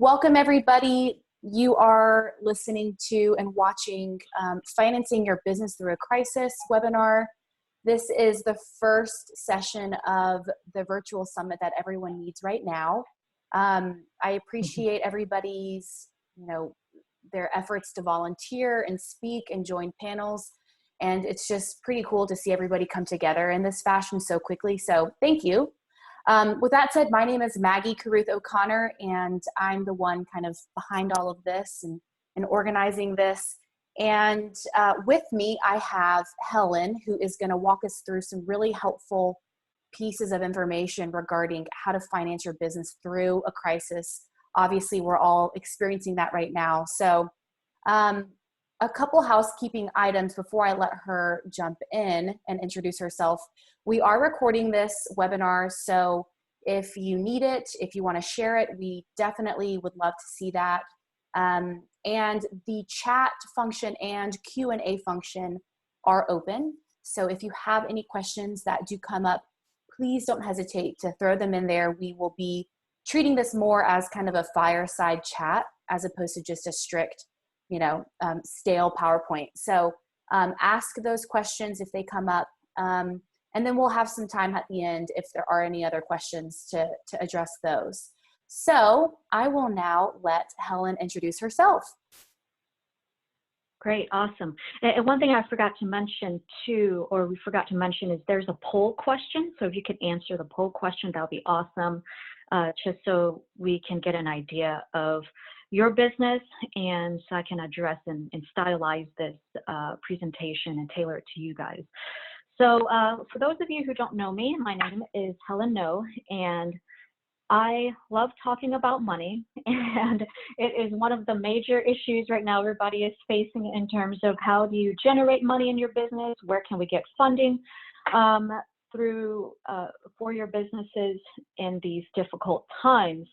Welcome, everybody. You are listening to and watching Financing Your Business Through a Crisis webinar. This is the first session of the virtual summit that everyone needs right now. I appreciate everybody's, their efforts to volunteer and speak and join panels. And it's just pretty cool to see everybody come together in this fashion so quickly. So thank you. With that said, my name is Maggie Carruth O'Connor, and I'm the one kind of behind all of this and organizing this. And with me, I have Helen, who is going to walk us through some really helpful pieces of information regarding how to finance your business through a crisis. Obviously, we're all experiencing that right now. So a couple housekeeping items before I let her jump in and introduce herself. We are recording this webinar, so if you need it, if you want to share it, we definitely would love to see that. And the chat function and Q&A function are open. So if you have any questions that do come up, please don't hesitate to throw them in there. We will be treating this more as kind of a fireside chat as opposed to just a strict stale PowerPoint. So ask those questions if they come up, and then we'll have some time at the end if there are any other questions to address those. So I will now let Helen introduce herself. Great, awesome. And one thing I forgot to mention too, or we forgot to mention, is there's a poll question. So if you could answer the poll question, that would be awesome, just so we can get an idea of your business, and so I can address and stylize this presentation and tailor it to you guys. So for those of you who don't know me, my name is Helen Ngo, and I love talking about money, and it is one of the major issues right now everybody is facing in terms of how do you generate money in your business, where can we get funding for your businesses in these difficult times.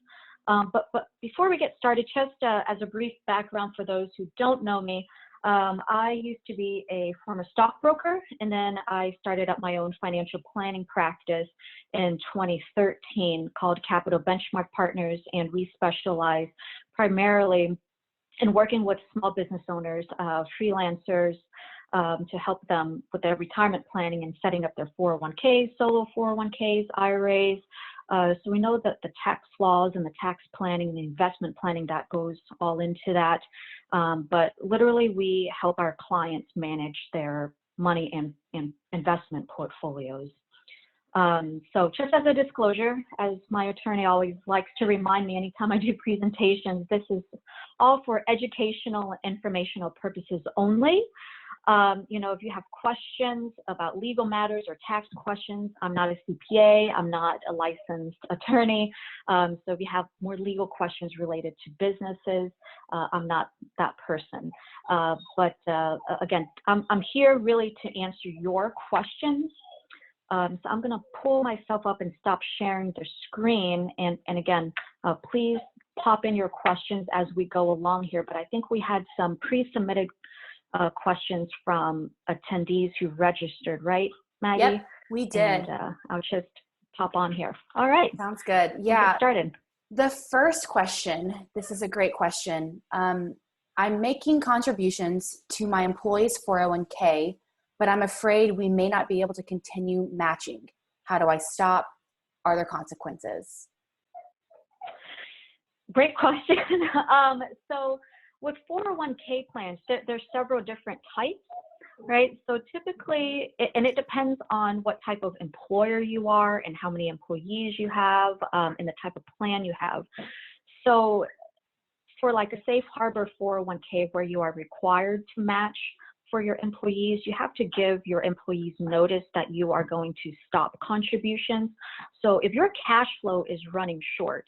But before we get started, just as a brief background for those who don't know me, I used to be a former stockbroker, and then I started up my own financial planning practice in 2013 called Capital Benchmark Partners, and we specialize primarily in working with small business owners, freelancers, to help them with their retirement planning and setting up their 401ks, solo 401ks, IRAs. So we know that the tax laws and the tax planning and the investment planning that goes all into that. But literally we help our clients manage their money and investment portfolios. So just as a disclosure, as my attorney always likes to remind me anytime I do presentations, this is all for educational and informational purposes only. If you have questions about legal matters or tax questions, I'm not a CPA, I'm not a licensed attorney. So if you have more legal questions related to businesses, I'm not that person. But again, I'm here really to answer your questions. So I'm going to pull myself up and stop sharing the screen. And again, please pop in your questions as we go along here. But I think we had some pre-submitted questions from attendees who registered, right, Maggie? Yep, we did. And I'll just pop on here. All right. Sounds good. Yeah. Get started. The first question, this is a great question. I'm making contributions to my employees' 401k, but I'm afraid we may not be able to continue matching. How do I stop? Are there consequences? Great question. So with 401k plans, there's several different types, right? So typically, and it depends on what type of employer you are and how many employees you have, and the type of plan you have. So for like a safe harbor 401k where you are required to match for your employees, you have to give your employees notice that you are going to stop contributions. So if your cash flow is running short,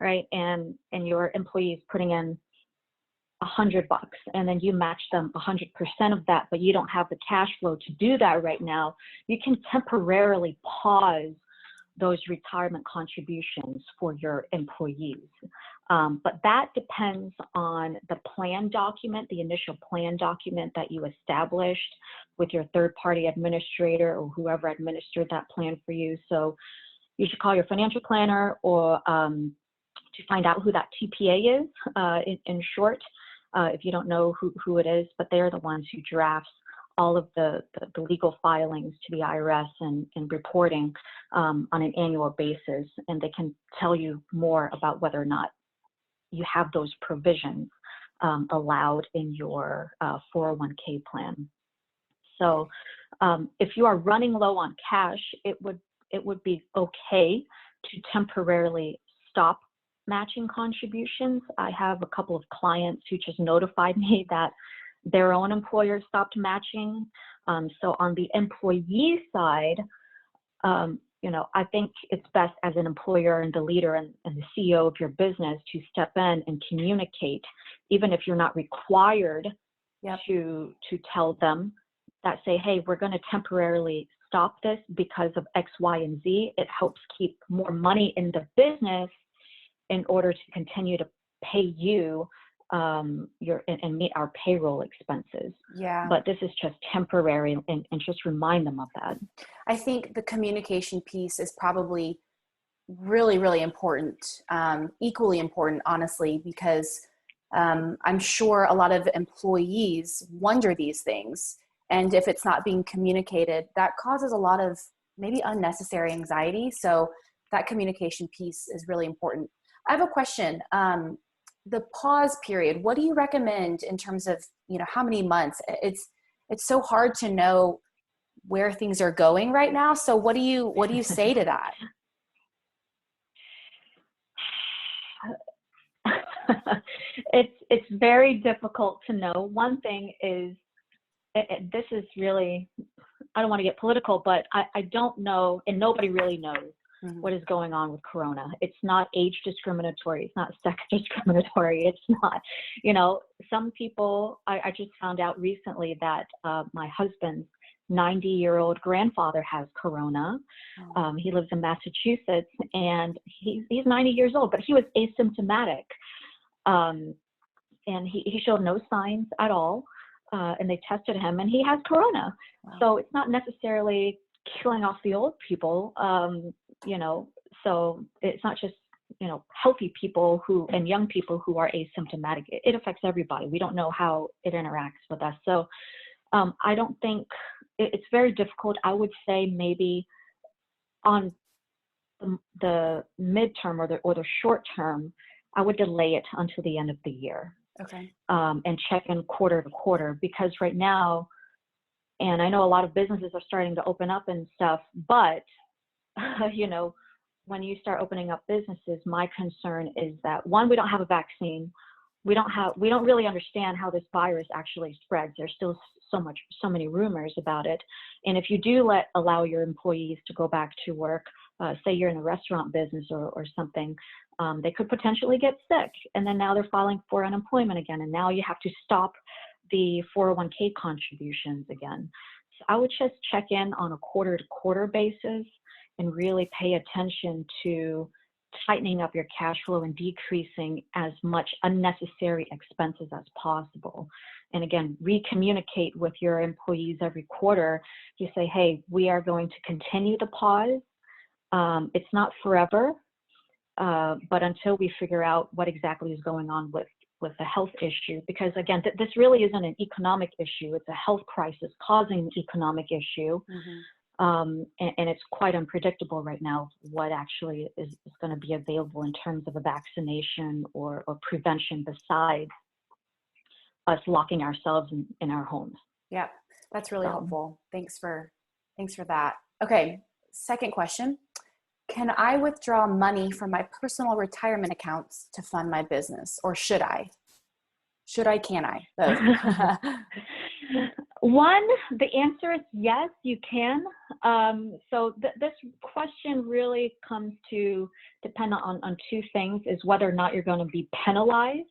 right, and your employees putting in $100 and then you match them 100% of that, but you don't have the cash flow to do that right now, you can temporarily pause those retirement contributions for your employees. But that depends on the plan document, the initial plan document that you established with your third-party administrator or whoever administered that plan for you. So you should call your financial planner or to find out who that TPA is, in short, if you don't know who it is, but they're the ones who drafts all of the legal filings to the IRS and reporting on an annual basis, and they can tell you more about whether or not you have those provisions allowed in your 401k plan. So if you are running low on cash, it would be okay to temporarily stop matching contributions. I have a couple of clients who just notified me that their own employer stopped matching. So on the employee side, I think it's best as an employer and the leader and the CEO of your business to step in and communicate, even if you're not required to tell them that, say, hey, we're going to temporarily stop this because of X, Y, and Z. It helps keep more money in the business in order to continue to pay you and meet our payroll expenses. Yeah. But this is just temporary, and just remind them of that. I think the communication piece is probably really, really important, equally important, honestly, because I'm sure a lot of employees wonder these things. And if it's not being communicated, that causes a lot of maybe unnecessary anxiety. So that communication piece is really important. I have a question. The pause period, what do you recommend in terms of, how many months? It's so hard to know where things are going right now. So what do you say to that? It's very difficult to know. One thing is, this is really, I don't want to get political, but I don't know, and nobody really knows what is going on with Corona. It's not age discriminatory. It's not sex discriminatory. It's not, some people, I just found out recently that my husband's 90-year-old grandfather has Corona. He lives in Massachusetts, and he's 90 years old, but he was asymptomatic. And he showed no signs at all. And they tested him, and he has Corona. Wow. So it's not necessarily killing off the old people, so it's not just, healthy people and young people who are asymptomatic. It affects everybody. We don't know how it interacts with us. So I don't think it's very difficult. I would say maybe on the midterm or the short term, I would delay it until the end of the year. Okay. And check in quarter to quarter, because right now, and I know a lot of businesses are starting to open up and stuff, but when you start opening up businesses, my concern is that, one, we don't have a vaccine. We don't really understand how this virus actually spreads. There's still so many rumors about it. And if you do allow your employees to go back to work, say you're in a restaurant business or something, they could potentially get sick, and then now they're filing for unemployment again, and now you have to stop the 401k contributions again. So I would just check in on a quarter-to-quarter basis and really pay attention to tightening up your cash flow and decreasing as much unnecessary expenses as possible. And again, re-communicate with your employees every quarter. You say, hey, we are going to continue the pause. It's not forever. But until we figure out what exactly is going on with the health issue, because again, this really isn't an economic issue. It's a health crisis causing an economic issue. And it's quite unpredictable right now what actually is going to be available in terms of a vaccination or prevention, besides us locking ourselves in our homes. Yeah, that's really helpful. Thanks for that. Okay, second question. Can I withdraw money from my personal retirement accounts to fund my business, or should I? Can I? Both. One, the answer is yes, you can. So this question really comes to depend on two things, is whether or not you're going to be penalized.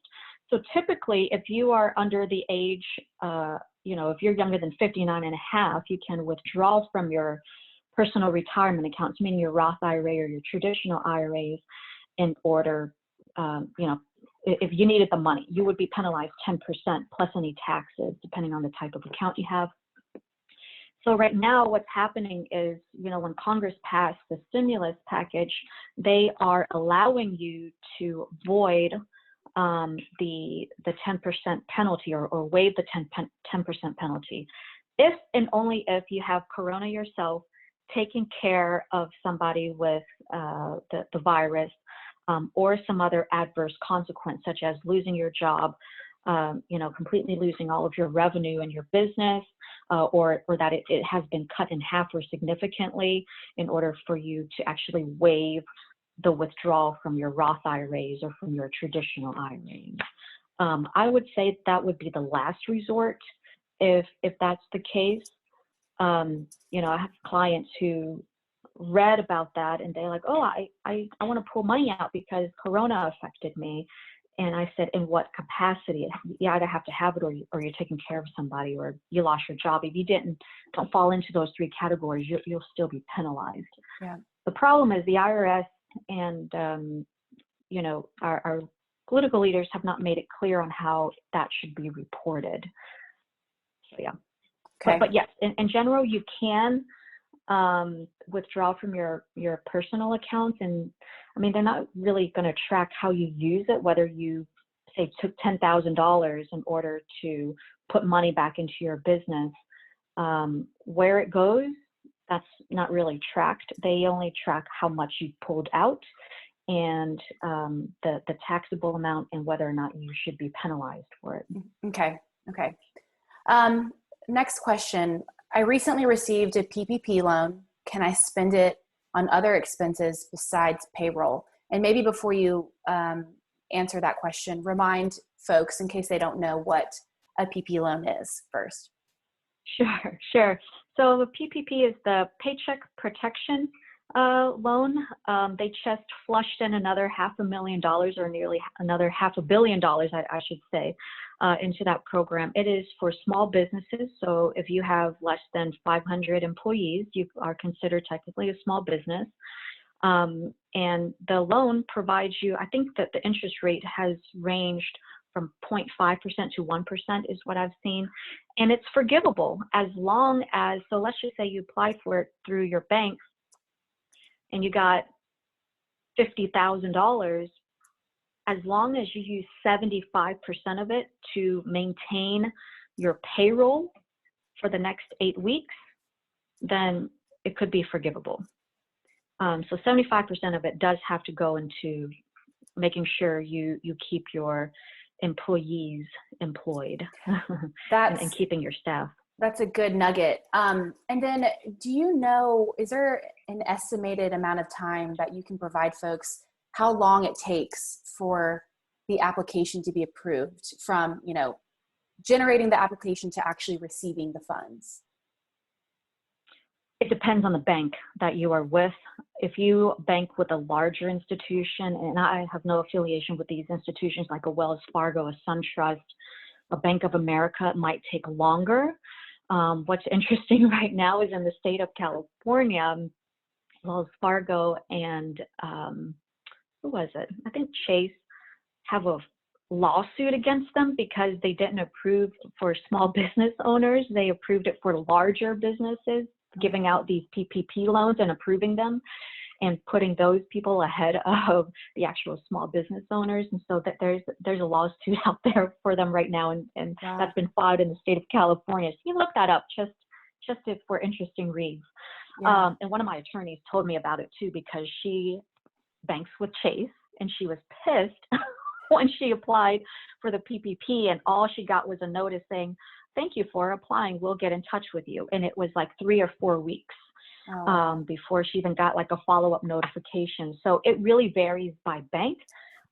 So typically, if you are under the age, if you're younger than 59 and a half, you can withdraw from your personal retirement accounts, meaning your Roth IRA or your traditional IRAs, in order, if you needed the money, you would be penalized 10% plus any taxes, depending on the type of account you have. So right now what's happening is, when Congress passed the stimulus package, they are allowing you to void the 10% penalty, or waive the 10% penalty, if and only if you have corona yourself, taking care of somebody with the virus, or some other adverse consequence, such as losing your job, completely losing all of your revenue in your business, or that it has been cut in half or significantly, in order for you to actually waive the withdrawal from your Roth IRAs or from your traditional IRAs. I would say that would be the last resort if that's the case. I have clients who read about that and they're like, oh, I want to pull money out because corona affected me. And I said, in what capacity? You either have to have it, or you're taking care of somebody, or you lost your job. If you don't fall into those three categories, you'll still be penalized. Yeah. The problem is the IRS and our political leaders have not made it clear on how that should be reported. So yeah. Okay. But yes, in general, you can withdraw from your personal accounts, and I mean, they're not really going to track how you use it, whether you say took $10,000 in order to put money back into your business. Where it goes, that's not really tracked. They only track how much you pulled out, and the taxable amount, and whether or not you should be penalized for it. Okay. Next question. I recently received a PPP loan. Can I spend it on other expenses besides payroll? And maybe before you answer that question, remind folks, in case they don't know, what a PPP loan is first. Sure. So the PPP is the Paycheck Protection loan. They just flushed in another $500,000, or nearly another $500 million, I should say, into that program. It is for small businesses. So if you have less than 500 employees, you are considered technically a small business. And the loan provides you, I think that the interest rate has ranged from 0.5% to 1% is what I've seen. And it's forgivable as long as, so let's just say you apply for it through your bank and you got $50,000, as long as you use 75% of it to maintain your payroll for the next 8 weeks, then it could be forgivable. So 75% of it does have to go into making sure you keep your employees employed and keeping your staff. That's a good nugget. And then do you know, is there an estimated amount of time that you can provide folks how long it takes for the application to be approved from, generating the application to actually receiving the funds? It depends on the bank that you are with. If you bank with a larger institution, and I have no affiliation with these institutions like a Wells Fargo, a SunTrust, a Bank of America, it might take longer. What's interesting right now is in the state of California, Wells Fargo and who was it? I think Chase have a lawsuit against them because they didn't approve for small business owners. They approved it for larger businesses, giving out these PPP loans and approving them, and putting those people ahead of the actual small business owners. And so that there's a lawsuit out there for them right now, and Wow. That's been filed in the state of California. So you look that up just if for interesting reads. Yeah. And one of my attorneys told me about it too, because she banks with Chase, and she was pissed when she applied for the PPP, and all she got was a notice saying, "Thank you for applying. We'll get in touch with you." And it was like 3 or 4 weeks before she even got like a follow-up notification. So it really varies by bank.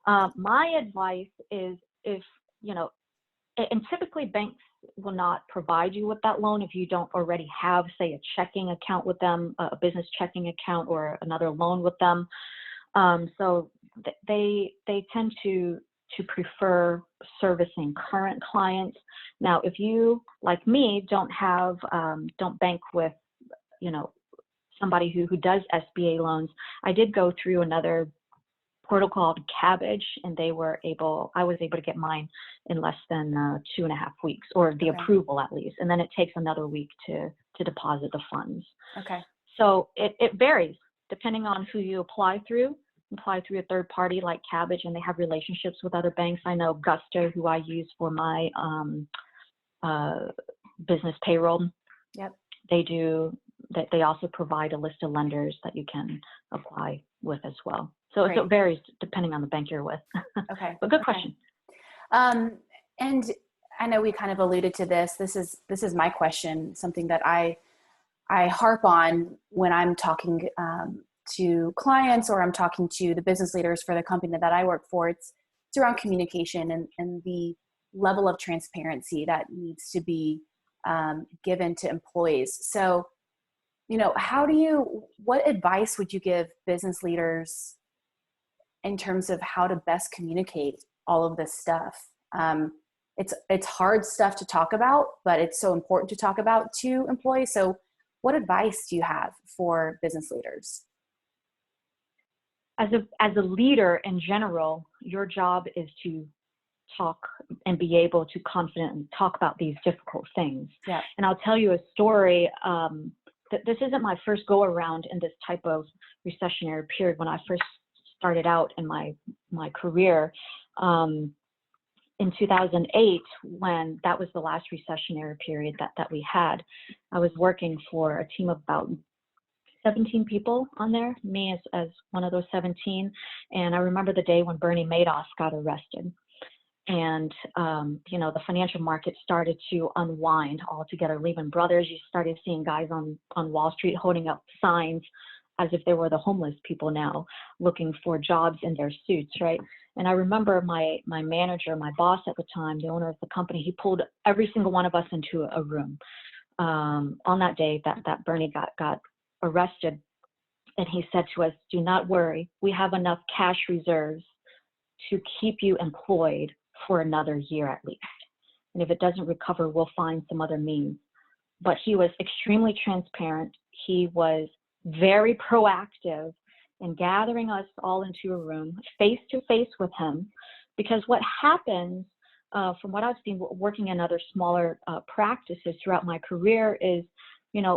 My advice is, if, and typically banks will not provide you with that loan if you don't already have, say, a checking account with them, a business checking account, or another loan with them. So they tend to prefer servicing current clients. Now, if you, like me, don't bank with, somebody who does SBA loans, I did go through another portal called Cabbage, and I was able to get mine in less than 2.5 weeks, or the approval at least. And then it takes another week to deposit the funds. Okay. So it varies depending on who you apply through. Apply through a third party like Cabbage, and they have relationships with other banks. I know Gusto, who I use for my business payroll. Yep. They also provide a list of lenders that you can apply with as well. So it varies depending on the bank you're with. Okay. But good question. And I know we kind of alluded to this. This is my question, something that I harp on when I'm talking to clients, or I'm talking to the business leaders for the company that I work for. It's around communication and the level of transparency that needs to be given to employees. So, what advice would you give business leaders in terms of how to best communicate all of this stuff? It's hard stuff to talk about, but it's so important to talk about to employees. So what advice do you have for business leaders? As a leader in general, your job is to talk and be able to confidently talk about these difficult things. Yeah. And I'll tell you a story. This isn't my first go around in this type of recessionary period. When I first started out in my career, in 2008, when that was the last recessionary period that we had, I was working for a team of about 17 people on there, me as one of those 17. And I remember the day when Bernie Madoff got arrested. And, the financial market started to unwind altogether. Lehman Brothers, you started seeing guys on Wall Street holding up signs as if they were the homeless people now, looking for jobs in their suits, right? And I remember my manager, my boss at the time, the owner of the company, he pulled every single one of us into a room on that day that Bernie got arrested. And he said to us, "Do not worry, we have enough cash reserves to keep you employed for another year at least. And if it doesn't recover, we'll find some other means." But he was extremely transparent. He was very proactive in gathering us all into a room, face to face with him. Because what happens, from what I've seen working in other smaller practices throughout my career is,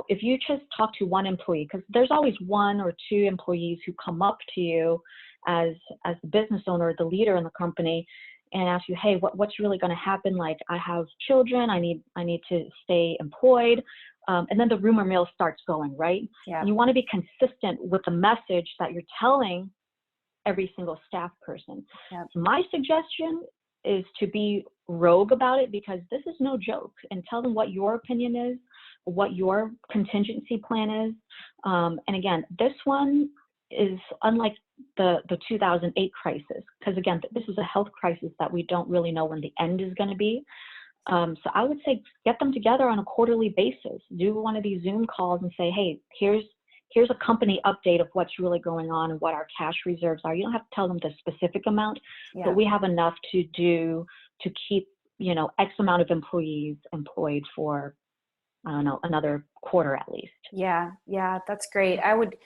if you just talk to one employee, because there's always one or two employees who come up to you as the business owner, the leader in the company, and ask you, "Hey, what's really going to happen? Like, I have children, I need to stay employed." And then the rumor mill starts going, right? Yeah. And you want to be consistent with the message that you're telling every single staff person. Yeah. So my suggestion is to be rogue about it, because this is no joke, and tell them what your opinion is, what your contingency plan is. And again, this one is unlike the 2008 crisis, because again, this is a health crisis that we don't really know when the end is going to be. So I would say get them together on a quarterly basis. Do one of these Zoom calls and say, "Hey, here's a company update of what's really going on and what our cash reserves are." You don't have to tell them the specific amount, but we have enough to keep, X amount of employees employed for, I don't know, another quarter at least. Yeah, that's great. I would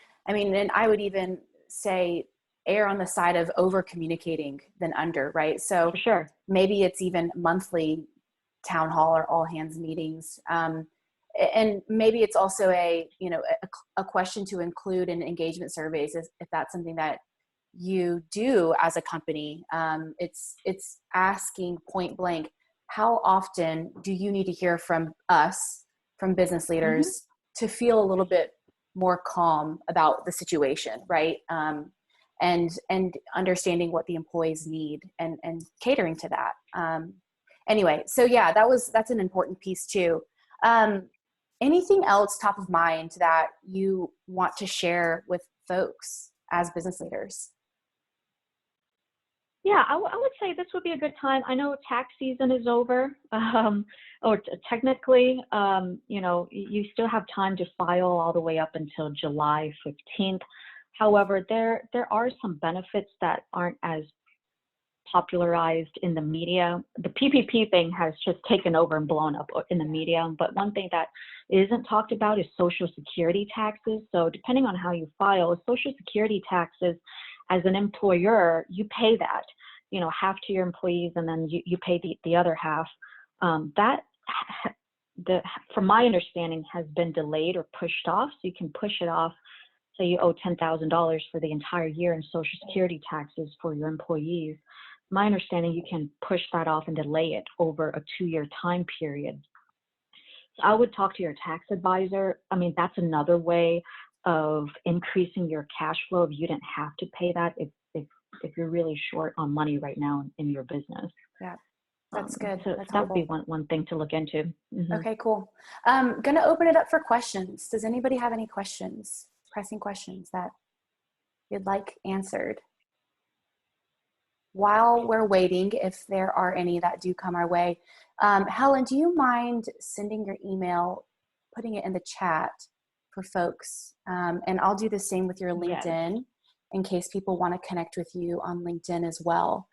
even say err on the side of over communicating than under, right? So for sure, maybe it's even monthly town hall or all hands meetings. And maybe it's also a question to include in engagement surveys if that's something that you do as a company. It's asking point blank, how often do you need to hear from us, from business leaders, to feel a little bit more calm about the situation, right? And understanding what the employees need and catering to that. Anyway, so yeah, that's an important piece too. Anything else top of mind that you want to share with folks as business leaders? Yeah, I would say this would be a good time. I know tax season is over, or technically, you still have time to file all the way up until July 15th. However, there are some benefits that aren't as popularized in the media. The PPP thing has just taken over and blown up in the media. But one thing that isn't talked about is Social Security taxes. So depending on how you file, Social Security taxes as an employer, you pay that, half to your employees, and then you pay the other half. That, from my understanding, has been delayed or pushed off. So you can push it off. Say you owe $10,000 for the entire year in Social Security taxes for your employees. My understanding, you can push that off and delay it over a 2-year time period. So I would talk to your tax advisor. I mean, that's another way of increasing your cash flow if you didn't have to pay that if you're really short on money right now in your business. Yeah, that's good. So that's that would be helpful. one thing to look into. Mm-hmm. Okay, cool. Going to open it up for questions. Does anybody have any questions, pressing questions that you'd like answered? While we're waiting, if there are any that do come our way, Helen, do you mind sending your email, putting it in the chat for folks? And I'll do the same with your LinkedIn. Yes. In case people want to connect with you on LinkedIn as well.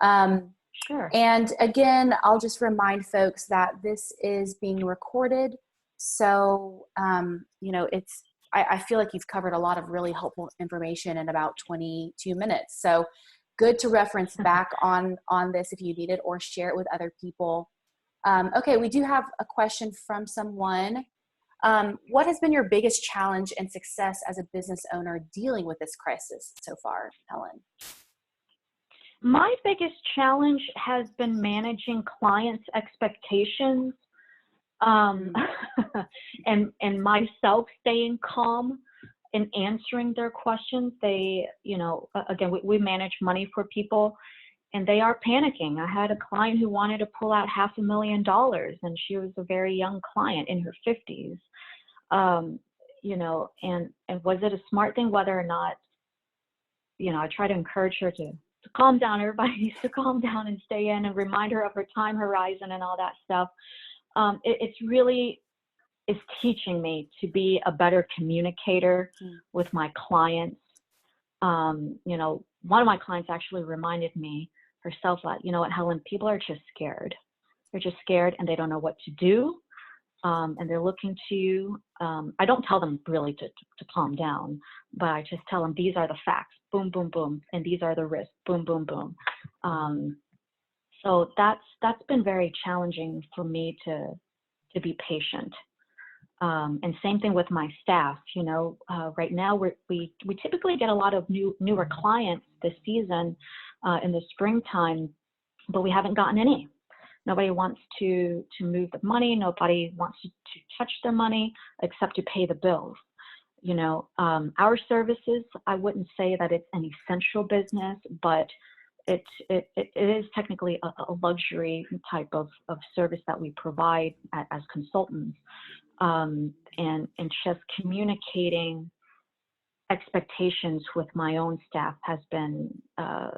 Sure. And again, I'll just remind folks that this is being recorded. So, I feel like you've covered a lot of really helpful information in about 22 minutes. So good to reference back on this if you need it, or share it with other people. Okay, we do have a question from someone. What has been your biggest challenge and success as a business owner dealing with this crisis so far, Helen? My biggest challenge has been managing clients' expectations, and myself staying calm and answering their questions. They, again, we manage money for people, and they are panicking. I had a client who wanted to pull out $500,000, and she was a very young client in her 50s. And was it a smart thing? Whether or not, I try to encourage her to calm down. Everybody needs to calm down and stay in, and remind her of her time horizon and all that stuff. It's teaching me to be a better communicator with my clients. One of my clients actually reminded me herself that, you know what, Helen, people are just scared. They're just scared and they don't know what to do. And they're looking to you. I don't tell them really to calm down, but I just tell them these are the facts, boom, boom, boom, and these are the risks, boom, boom, boom. So that's been very challenging for me to be patient. And same thing with my staff. Right now we typically get a lot of newer clients this season in the springtime, but we haven't gotten any. Nobody wants to move the money. Nobody wants to touch their money except to pay the bills. Our services, I wouldn't say that it's an essential business, but it is technically a luxury type of service that we provide as consultants. And just communicating expectations with my own staff has been a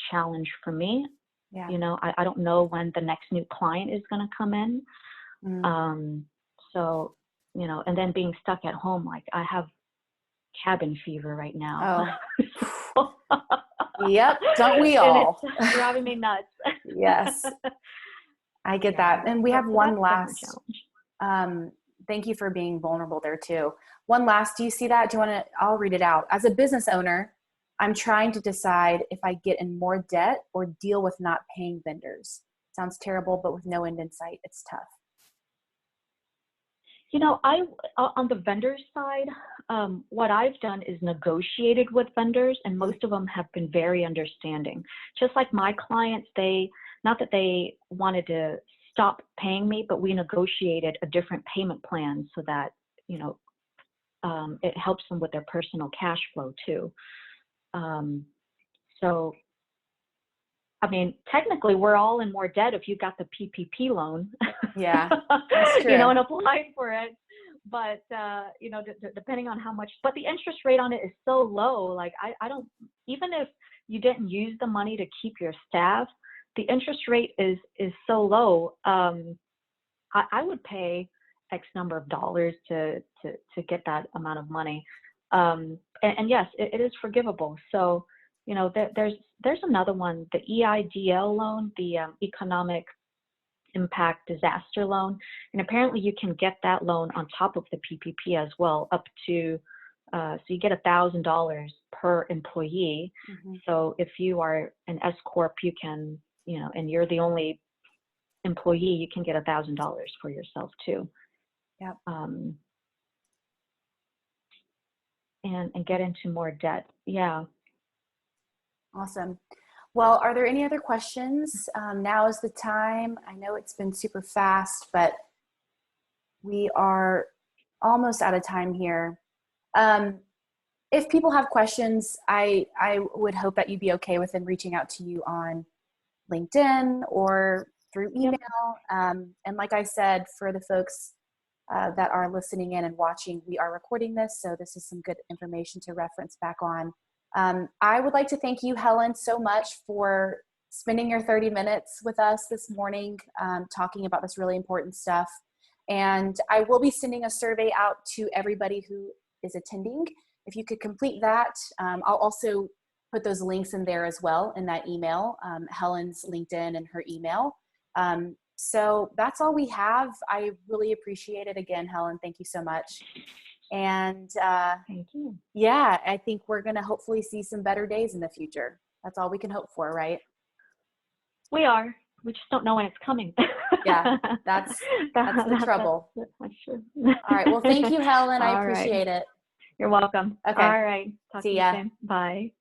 challenge for me. Yeah. I don't know when the next new client is going to come in. So, and then being stuck at home, like I have cabin fever right now. Oh. Yep. Don't we all? And it's driving me nuts. Yes. I get that. And we have one last challenge. Thank you for being vulnerable there too. One last, do you see that? I'll read it out. As a business owner, I'm trying to decide if I get in more debt or deal with not paying vendors. Sounds terrible, but with no end in sight, it's tough. On the vendor side, what I've done is negotiated with vendors, and most of them have been very understanding. Just like my clients, not that they wanted to stop paying me, but we negotiated a different payment plan so that, it helps them with their personal cash flow too. So, I mean, technically we're all in more debt if you got the PPP loan. Yeah, that's true. And applied for it. But, depending on how much, but the interest rate on it is so low. Like I don't, even if you didn't use the money to keep your staff, the interest rate is so low. I would pay X number of dollars to get that amount of money. And yes, it is forgivable. So, there's another one, the EIDL loan, the Economic Impact Disaster Loan. And apparently you can get that loan on top of the PPP as well, up to, so you get $1,000 per employee. Mm-hmm. So if you are an S Corp, you can, and you're the only employee, you can get $1,000 for yourself too. Yep. And get into more debt. Yeah. Awesome. Well, are there any other questions? Now is the time. I know it's been super fast, but we are almost out of time here. If people have questions, I would hope that you'd be okay with them reaching out to you on LinkedIn or through email. And like I said, for the folks that are listening in and watching, we are recording this, so this is some good information to reference back on. I would like to thank you, Helen, so much for spending your 30 minutes with us this morning, talking about this really important stuff. And I will be sending a survey out to everybody who is attending. If you could complete that, I'll also put those links in there as well in that email, Helen's LinkedIn and her email. So that's all we have. I really appreciate it again, Helen. Thank you so much. And thank you. Yeah, I think we're going to hopefully see some better days in the future. That's all we can hope for, right? We are. We just don't know when it's coming. Yeah, that's the trouble. That's true. All right. Well, thank you, Helen. I All appreciate it. You're welcome. Okay. All right. Talk See to you ya. soon. Bye.